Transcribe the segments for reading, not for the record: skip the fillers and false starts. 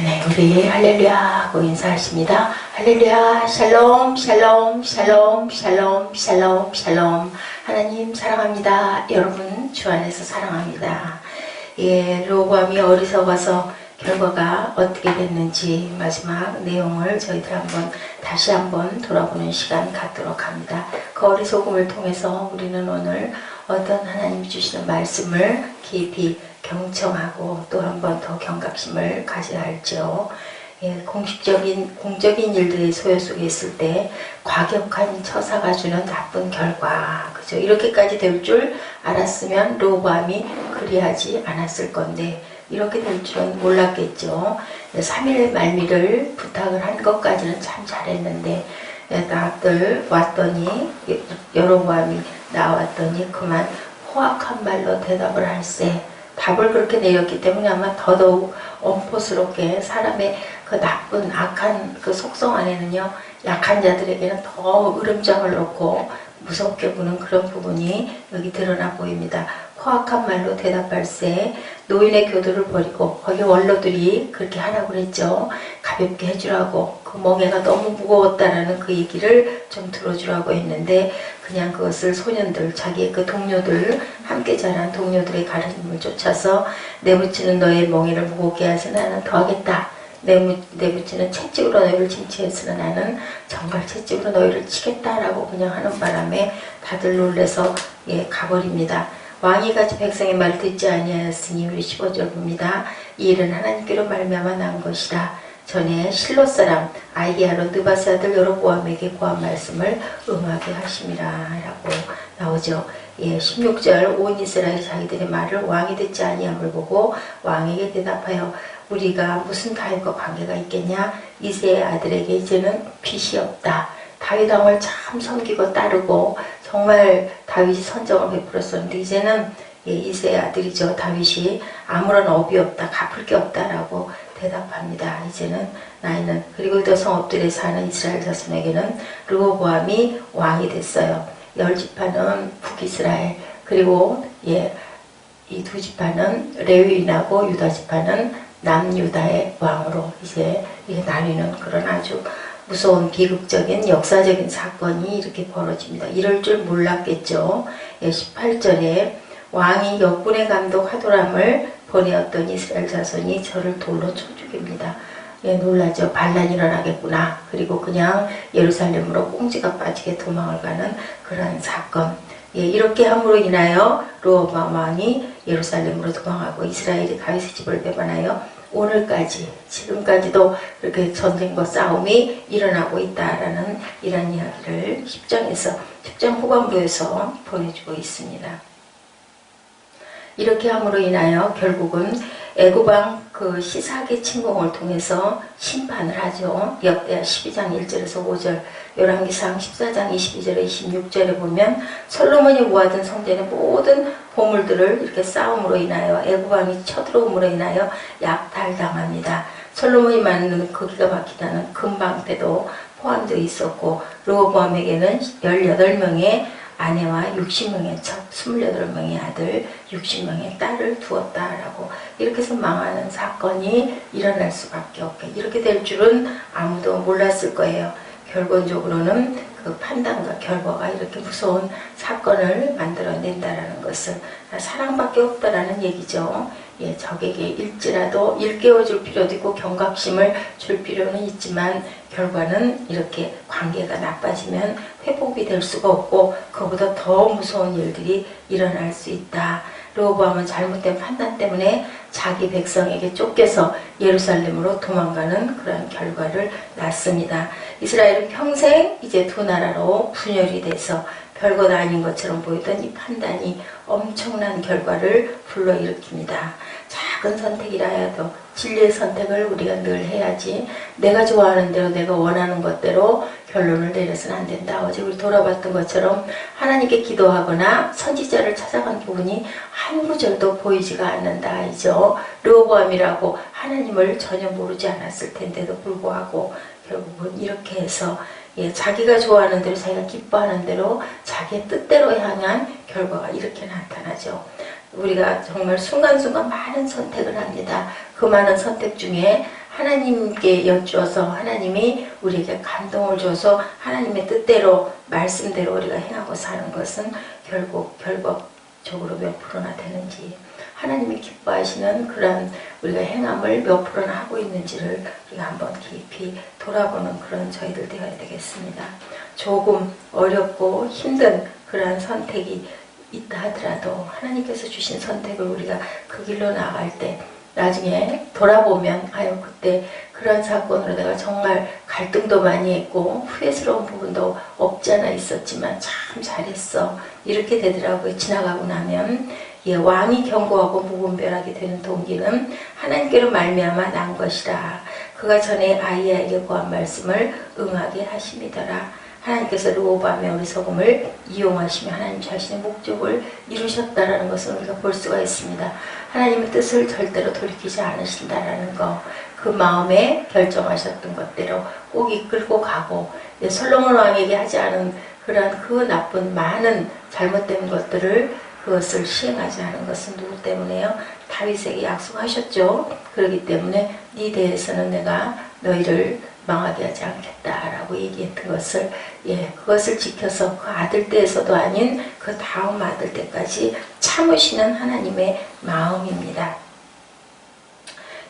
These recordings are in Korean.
네, 우리 할렐루야 하고 인사하십니다. 할렐루야, 샬롬, 샬롬, 샬롬, 샬롬, 샬롬, 샬롬. 하나님 사랑합니다. 여러분 주 안에서 사랑합니다. 예, 르호보암이 어리석어서 결과가 어떻게 됐는지 마지막 내용을 저희들 다시 한번 돌아보는 시간 갖도록 합니다. 그 어리석음을 통해서 우리는 오늘 어떤 하나님 주시는 말씀을 깊이 경청하고 또 한 번 더 경각심을 가져야 할지요. 예, 공적인 일들의 소요 속에 있을 때 과격한 처사가 주는 나쁜 결과, 그죠? 이렇게까지 될 줄 알았으면 르호보암이 그리하지 않았을 건데 이렇게 될 줄은 몰랐겠죠. 3일 말미를 부탁을 한 것까지는 참 잘했는데 나들 왔더니 여로보암이 나왔더니 그만 호악한 말로 대답을 할세. 답을 그렇게 내렸기 때문에 아마 더더욱 엄포스럽게 사람의 그 나쁜 악한 그 속성 안에는요, 약한 자들에게는 더 으름장을 놓고 무섭게 보는 그런 부분이 여기 드러나 보입니다. 호악한 말로 대답할세. 노인의 교도를 버리고, 거기 원로들이 그렇게 하라고 그랬죠. 가볍게 해주라고, 그 멍에가 너무 무거웠다라는 그 얘기를 좀 들어주라고 했는데 그냥 그것을 소년들, 자기의 그 동료들, 함께 자란 동료들의 가르침을 쫓아서 내붙이는 너의 멍에를 무겁게 해서 나는 더하겠다. 내붙이는 채찍으로 너희를 징치해서는 나는 정말 채찍으로 너희를 치겠다라고 그냥 하는 바람에 다들 놀래서 가버립니다. 왕이 같이 백성의 말을 듣지 아니하였으니 우리 15절 봅니다. 이 일은 하나님께로 말미암아 난 것이라. 전에 실로 사람 아히야로 느바스 아들 여로보암에게 고한 말씀을 응하게 하심이라 라고 나오죠. 16절 온 이스라엘이 자기들의 말을 왕이 듣지 아니함을 보고 왕에게 대답하여 우리가 무슨 다윗과 관계가 있겠냐? 이새의 아들에게 이제는 빚이 없다. 다윗 왕을 참 섬기고 따르고 정말 다윗이 선정을 베풀었었는데 이제는 이새의 아들이죠. 다윗이 아무런 업이 없다. 갚을 게 없다라고 대답합니다. 이제는 나이는 그리고 더 성읍들에 사는 이스라엘 자손에게는 르호보암이 왕이 됐어요. 10지파는 북이스라엘 그리고 이 두 지파는 레위인하고 유다 지파는 남유다의 왕으로 이제 나뉘는 그런 아주 무서운 비극적인 역사적인 사건이 이렇게 벌어집니다. 이럴 줄 몰랐겠죠. 18절에 왕이 역군의 감독 하도람을 보내었던 이스라엘 자손이 저를 돌로 쳐 죽입니다. 놀라죠. 반란이 일어나겠구나. 그리고 그냥 예루살렘으로 꽁지가 빠지게 도망을 가는 그런 사건. 이렇게 함으로 인하여 르호보암 왕이 예루살렘으로 도망하고 이스라엘이 다윗의 집을 배반하여 오늘까지 지금까지도 이렇게 전쟁과 싸움이 일어나고 있다라는 이런 이야기를 10장 후반부에서 보내주고 있습니다. 이렇게 함으로 인하여 결국은 애굽왕 그 시삭의 침공을 통해서 심판을 하죠. 역대하 12장 1절에서 5절, 열왕기상 14장 22절에 26절에 보면 솔로몬이 모아둔 성전의 모든 보물들을 이렇게 싸움으로 인하여 애굽왕이 쳐들어옴으로 인하여 약탈당합니다. 솔로몬이 만든 그 기가 막히다는 금방패도 포함되어 있었고 르호보암에게는 18명의 아내와 60명의 첩, 28명의 아들, 60명의 딸을 두었다라고 이렇게 해서 망하는 사건이 일어날 수밖에 없게 이렇게 될 줄은 아무도 몰랐을 거예요. 결론적으로는 그 판단과 결과가 이렇게 무서운 사건을 만들어낸다라는 것은 사랑밖에 없다라는 얘기죠. 적에게 일지라도 일깨워줄 필요도 있고 경각심을 줄 필요는 있지만 결과는 이렇게 관계가 나빠지면 회복이 될 수가 없고 그보다 더 무서운 일들이 일어날 수 있다. 르호보암은 잘못된 판단 때문에 자기 백성에게 쫓겨서 예루살렘으로 도망가는 그런 결과를 낳습니다. 이스라엘은 평생 이제 두 나라로 분열이 돼서 별것 아닌 것처럼 보이던 이 판단이 엄청난 결과를 불러일으킵니다. 작은 선택이라 해도 진리의 선택을 우리가 늘 해야지 내가 좋아하는 대로 내가 원하는 것대로 결론을 내려서는 안 된다. 어제 우리 돌아봤던 것처럼 하나님께 기도하거나 선지자를 찾아간 부분이 한 구절도 보이지가 않는다. 이죠. 르호보암이라고 하나님을 전혀 모르지 않았을 텐데도 불구하고 결국은 이렇게 해서 자기가 좋아하는 대로 자기가 기뻐하는 대로 자기의 뜻대로 향한 결과가 이렇게 나타나죠. 우리가 정말 순간순간 많은 선택을 합니다. 그 많은 선택 중에 하나님께 여쭈어서 하나님이 우리에게 감동을 줘서 하나님의 뜻대로 말씀대로 우리가 행하고 사는 것은 결국 결과적으로 몇 프로나 되는지, 하나님이 기뻐하시는 그런 우리가 행함을 몇 프로나 하고 있는지를 우리가 한번 깊이 돌아보는 그런 저희들 되어야 되겠습니다. 조금 어렵고 힘든 그러한 선택이 있다 하더라도 하나님께서 주신 선택을 우리가 그 길로 나아갈 때 나중에 돌아보면 아유 그때 그런 사건으로 내가 정말 갈등도 많이 했고 후회스러운 부분도 없지 않아 있었지만 참 잘했어 이렇게 되더라고요. 지나가고 나면 왕이 경고하고 무분별하게 되는 동기는 하나님께로 말미암아 난 것이라. 그가 전에 아이야에게 구한 말씀을 응하게 하심이더라. 하나님께서 르호보암의 어리석음을 이용하시며 하나님 자신의 목적을 이루셨다라는 것을 우리가 볼 수가 있습니다. 하나님의 뜻을 절대로 돌이키지 않으신다라는 것, 그 마음에 결정하셨던 것대로 꼭 이끌고 가고, 솔로몬 왕에게 하지 않은 그러한 그 나쁜 많은 잘못된 것들을 그것을 시행하지 않은 것은 누구 때문에요? 다윗에게 약속하셨죠. 그렇기 때문에 네 대해서는 내가 너희를 망하게 하지 않겠다라고 얘기했던 것을 그것을 지켜서 그 아들 때에서도 아닌 그 다음 아들 때까지 참으시는 하나님의 마음입니다.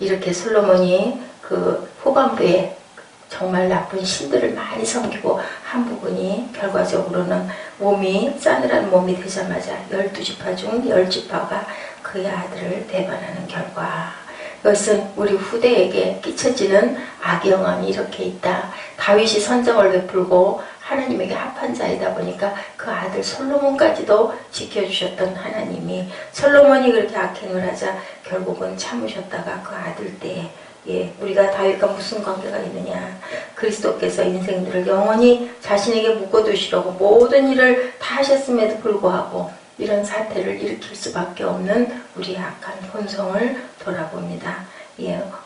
이렇게 솔로몬이 그 후반부에 정말 나쁜 신들을 많이 섬기고 한 부분이 결과적으로는 몸이 싸늘한 몸이 되자마자 12지파 중 10지파가 그의 아들을 배반하는 결과, 그것은 우리 후대에게 끼쳐지는 악영향이 이렇게 있다. 다윗이 선정을 베풀고 하나님에게 합한 자이다 보니까 그 아들 솔로몬까지도 지켜주셨던 하나님이 솔로몬이 그렇게 악행을 하자 결국은 참으셨다가 그 아들 때에 우리가 다윗과 무슨 관계가 있느냐. 그리스도께서 인생들을 영원히 자신에게 묶어두시려고 모든 일을 다 하셨음에도 불구하고 이런 사태를 일으킬 수밖에 없는 우리의 악한 본성을 돌아봅니다.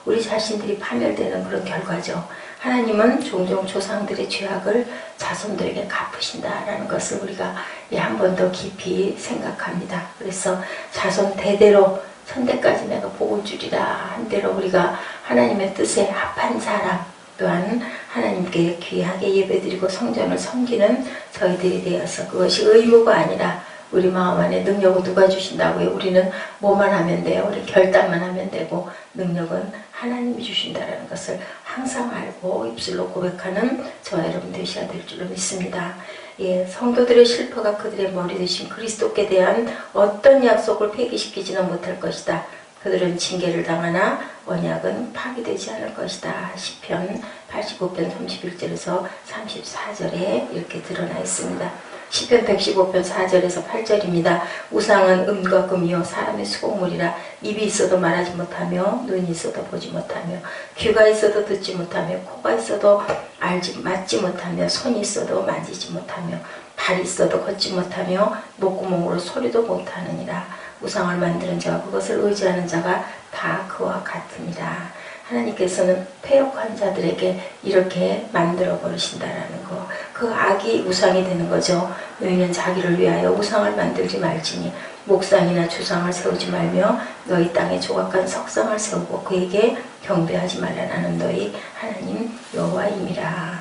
우리 자신들이 파멸되는 그런 결과죠. 하나님은 종종 조상들의 죄악을 자손들에게 갚으신다라는 것을 우리가 한 번 더 깊이 생각합니다. 그래서 자손 대대로 천대까지 내가 복을 주리라 한 대로 우리가 하나님의 뜻에 합한 사람, 또한 하나님께 귀하게 예배드리고 성전을 섬기는 저희들이 되어서 그것이 의무가 아니라 우리 마음 안에 능력을 누가 주신다고요? 우리는 뭐만 하면 돼요? 우리 결단만 하면 되고 능력은 하나님이 주신다는 것을 항상 알고 입술로 고백하는 저와 여러분 되셔야 될 줄로 믿습니다. 성도들의 실패가 그들의 머리 되신 그리스도께 대한 어떤 약속을 폐기시키지는 못할 것이다. 그들은 징계를 당하나 언약은 파기되지 않을 것이다. 시편 85편 31절에서 34절에 이렇게 드러나 있습니다. 시편 115편 4절에서 8절입니다. 우상은 음과 금이요 사람의 수곡물이라. 입이 있어도 말하지 못하며 눈이 있어도 보지 못하며 귀가 있어도 듣지 못하며 코가 있어도 맞지 못하며 손이 있어도 만지지 못하며 발이 있어도 걷지 못하며 목구멍으로 소리도 못하느니라. 우상을 만드는 자와 그것을 의지하는 자가 다 그와 같으니라. 하나님께서는 패역한 자들에게 이렇게 만들어 버리신다라는 거. 그 악이 우상이 되는 거죠. 너희는 자기를 위하여 우상을 만들지 말지니 목상이나 주상을 세우지 말며 너희 땅에 조각간 석상을 세우고 그에게 경배하지 말라. 나는 너희 하나님 여호와임이라.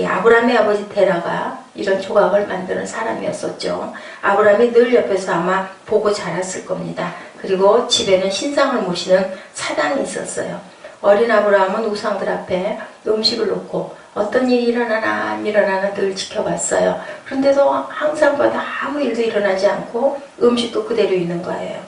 아브라함의 아버지 데라가 이런 조각을 만드는 사람이었었죠. 아브라함이 늘 옆에서 아마 보고 자랐을 겁니다. 그리고 집에는 신상을 모시는 사당이 있었어요. 어린 아브라함은 우상들 앞에 음식을 놓고 어떤 일이 일어나나 안 일어나나 늘 지켜봤어요. 그런데도 항상 봐도 아무 일도 일어나지 않고 음식도 그대로 있는 거예요.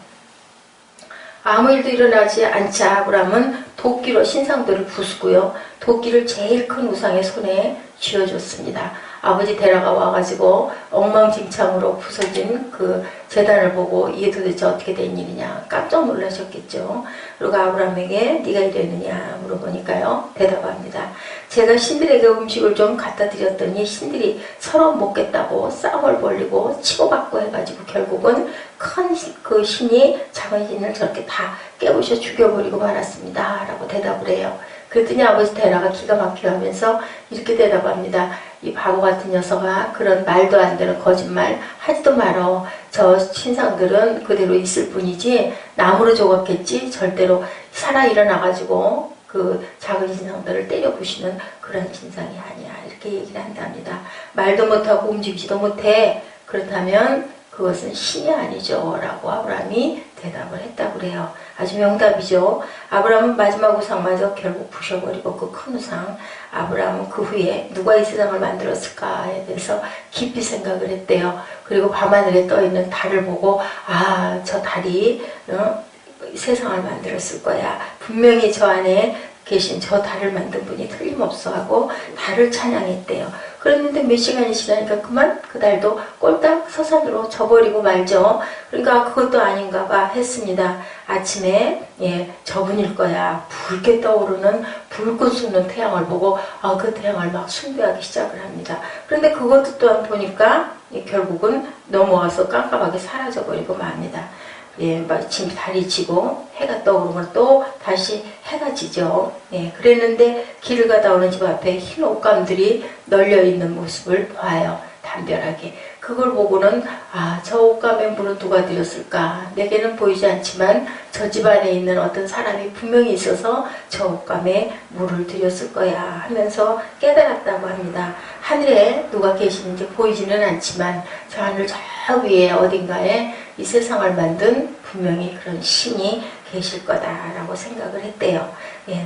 아무 일도 일어나지 않자 아브라함은 도끼로 신상들을 부수고요. 도끼를 제일 큰 우상의 손에 쥐어줬습니다. 아버지 데라가 와가지고 엉망진창으로 부서진 그 재단을 보고 이게 도대체 어떻게 된 일이냐 깜짝 놀라셨겠죠. 그리고 아브라함에게 네가 이랬느냐 물어보니까요 대답합니다. 제가 신들에게 음식을 좀 갖다 드렸더니 신들이 서로 먹겠다고 싸움을 벌리고 치고받고 해가지고 결국은 큰 그 신이 작은 신을 저렇게 다 깨부셔 죽여버리고 말았습니다 라고 대답을 해요. 그랬더니 아버지 데라가 기가 막혀 하면서 이렇게 대답합니다. 이 바보 같은 녀석아, 그런 말도 안 되는 거짓말 하지도 말어. 저 신상들은 그대로 있을 뿐이지 나무로 조각했지 절대로 살아 일어나가지고 그 그 작은 신상들을 때려 부시는 그런 신상이 아니야. 이렇게 얘기를 한답니다. 말도 못하고 움직이지도 못해. 그렇다면 그것은 신이 아니죠. 라고 아브라함이 대답을 했다고 그래요. 아주 명답이죠. 아브라함은 마지막 우상마저 결국 부셔버리고 그 큰 우상, 아브라함은 그 후에 누가 이 세상을 만들었을까에 대해서 깊이 생각을 했대요. 그리고 밤하늘에 떠있는 달을 보고 아, 저 달이 세상을 만들었을 거야. 분명히 저 안에 계신 저 달을 만든 분이 틀림없어 하고 달을 찬양했대요. 그랬는데 몇 시간이 지나니까 그만 그 달도 꼴딱 서산으로 져버리고 말죠. 그러니까 그것도 아닌가 봐 했습니다. 아침에 저분일 거야. 붉게 떠오르는 불꽃 솟는 태양을 보고 그 태양을 막 숭배하기 시작을 합니다. 그런데 그것도 또한 보니까 결국은 넘어와서 깜깜하게 사라져버리고 맙니다. 마침 달이 지고 해가 떠오르면 또 다시 해가 지죠. 그랬는데 길을 가다 오는 집 앞에 흰 옷감들이 널려있는 모습을 봐요. 담벼락에. 그걸 보고는 저 옷감에 물은 누가 드렸을까? 내게는 보이지 않지만 저 집안에 있는 어떤 사람이 분명히 있어서 저 옷감에 물을 드렸을 거야 하면서 깨달았다고 합니다. 하늘에 누가 계시는지 보이지는 않지만 저 하늘 저 위에 어딘가에 이 세상을 만든 분명히 그런 신이 계실 거다라고 생각을 했대요.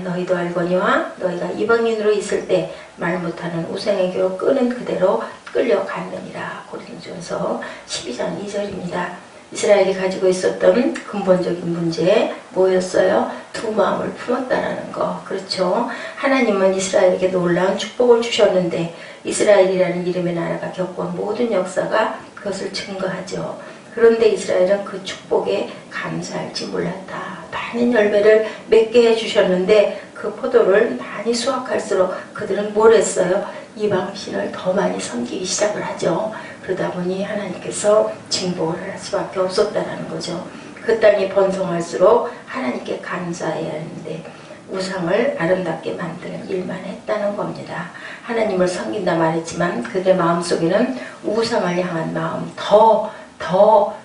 너희도 알거니와 너희가 이방인으로 있을 때 말 못하는 우상에게로 끄는 그대로 끌려갔느니라. 고린도전서 12장 2절입니다. 이스라엘이 가지고 있었던 근본적인 문제 뭐였어요? 두 마음을 품었다라는 거. 그렇죠. 하나님은 이스라엘에게 놀라운 축복을 주셨는데 이스라엘이라는 이름의 나라가 겪어온 모든 역사가 그것을 증거하죠. 그런데 이스라엘은 그 축복에 감사할지 몰랐다. 많은 열매를 맺게 해주셨는데 그 포도를 많이 수확할수록 그들은 뭘 했어요? 이방신을 더 많이 섬기기 시작을 하죠. 그러다 보니 하나님께서 징벌을 할 수밖에 없었다는 거죠. 그 땅이 번성할수록 하나님께 감사해야 하는데 우상을 아름답게 만드는 일만 했다는 겁니다. 하나님을 섬긴다 말했지만 그들의 마음속에는 우상을 향한 마음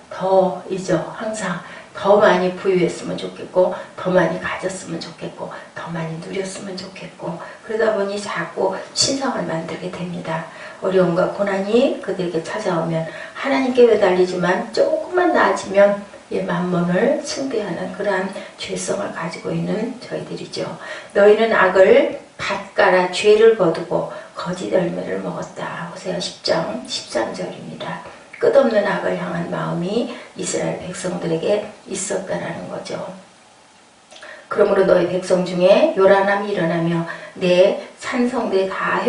더이죠. 항상 더 많이 부유했으면 좋겠고 더 많이 가졌으면 좋겠고 더 많이 누렸으면 좋겠고 그러다 보니 자꾸 신상을 만들게 됩니다. 어려움과 고난이 그들에게 찾아오면 하나님께 매달리지만 조금만 나아지면 만몬을 숭배하는 그러한 죄성을 가지고 있는 저희들이죠. 너희는 악을 밭가라 죄를 거두고 거짓 열매를 먹었다. 호세아 10장 13절입니다. 끝없는 악을 향한 마음이 이스라엘 백성들에게 있었다라는 거죠. 그러므로 너희 백성 중에 요란함이 일어나며 내 산성들이 다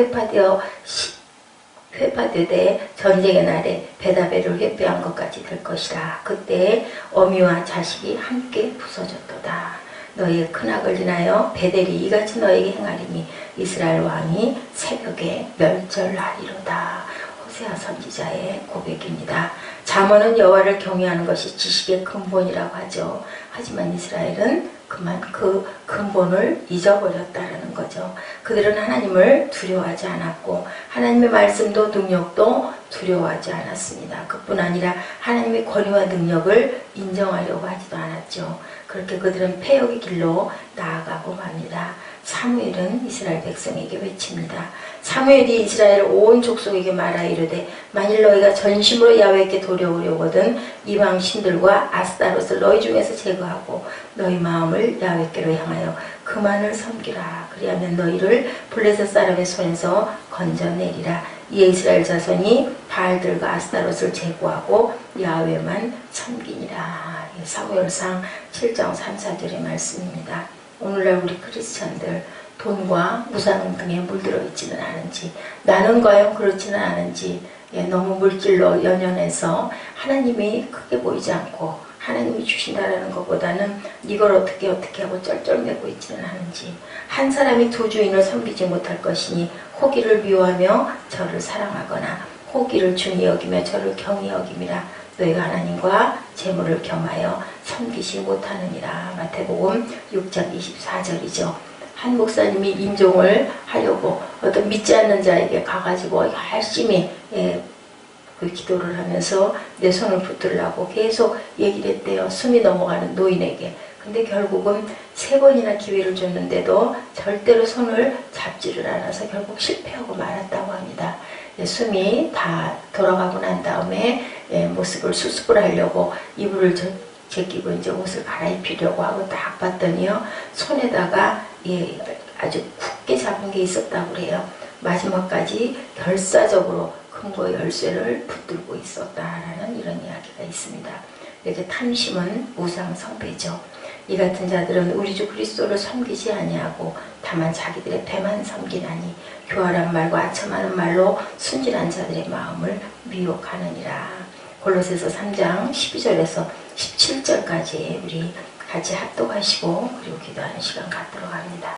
회파되되 전쟁의 날에 베다벨을 회피한 것 같이 될 것이다. 그때 어미와 자식이 함께 부서졌도다. 너희의 큰 악을 인하여 베델이 이같이 너에게 행하리니 이스라엘 왕이 새벽에 멸절하리로다. 호세아 선지자의 고백입니다. 잠언은 여호와를 경외하는 것이 지식의 근본이라고 하죠. 하지만 이스라엘은 그만 그 근본을 잊어버렸다는 거죠. 그들은 하나님을 두려워하지 않았고 하나님의 말씀도 능력도 두려워하지 않았습니다. 그뿐 아니라 하나님의 권위와 능력을 인정하려고 하지도 않았죠. 그렇게 그들은 패역의 길로 나아가고 맙니다. 사무엘은 이스라엘 백성에게 외칩니다. 사무엘이 이스라엘 온 족속에게 말하 이르되 만일 너희가 전심으로 야훼께 돌아오려거든 이방 신들과 아스타롯을 너희 중에서 제거하고 너희 마음을 야훼께로 향하여 그만을 섬기라. 그리하면 너희를 블레셋 사람의 손에서 건져내리라. 이에 이스라엘 자손이 바알들과 아스타롯을 제거하고 야훼만 섬기니라. 사무엘상 7장 3, 4절의 말씀입니다. 오늘날 우리 크리스찬들 돈과 우상 등에 물들어 있지는 않은지 나는 과연 그렇지는 않은지 너무 물질로 연연해서 하나님이 크게 보이지 않고 하나님이 주신다라는 것보다는 이걸 어떻게 하고 쩔쩔매고 있지는 않은지 한 사람이 두 주인을 섬기지 못할 것이니 호기를 미워하며 저를 사랑하거나 호기를 중히 여기며 저를 경히 여김이라. 너희가 하나님과 재물을 겸하여 섬기지 못하느니라. 마태복음 6장 24절이죠. 한 목사님이 임종을 하려고 어떤 믿지 않는 자에게 가가지고 열심히 그 기도를 하면서 내 손을 붙들라고 계속 얘기를 했대요. 숨이 넘어가는 노인에게. 근데 결국은 3번이나 기회를 줬는데도 절대로 손을 잡지를 않아서 결국 실패하고 말았다고 합니다. 숨이 다 돌아가고 난 다음에 모습을 수습을 하려고 이불을 제끼고 이제 옷을 갈아입히려고 하고 딱 봤더니요, 손에다가 아주 굳게 잡은 게 있었다고 그래요. 마지막까지 결사적으로 금고 열쇠를 붙들고 있었다라는 이런 이야기가 있습니다. 이렇게 탐심은 우상숭배죠. 이 같은 자들은 우리 주 그리스도를 섬기지 아니하고 다만 자기들의 배만 섬기나니 교활한 말과 아첨하는 말로 순진한 자들의 마음을 미혹하느니라. 골로새서 3장 12절에서 17절까지 우리 같이 합독하시고 그리고 기도하는 시간 갖도록 합니다.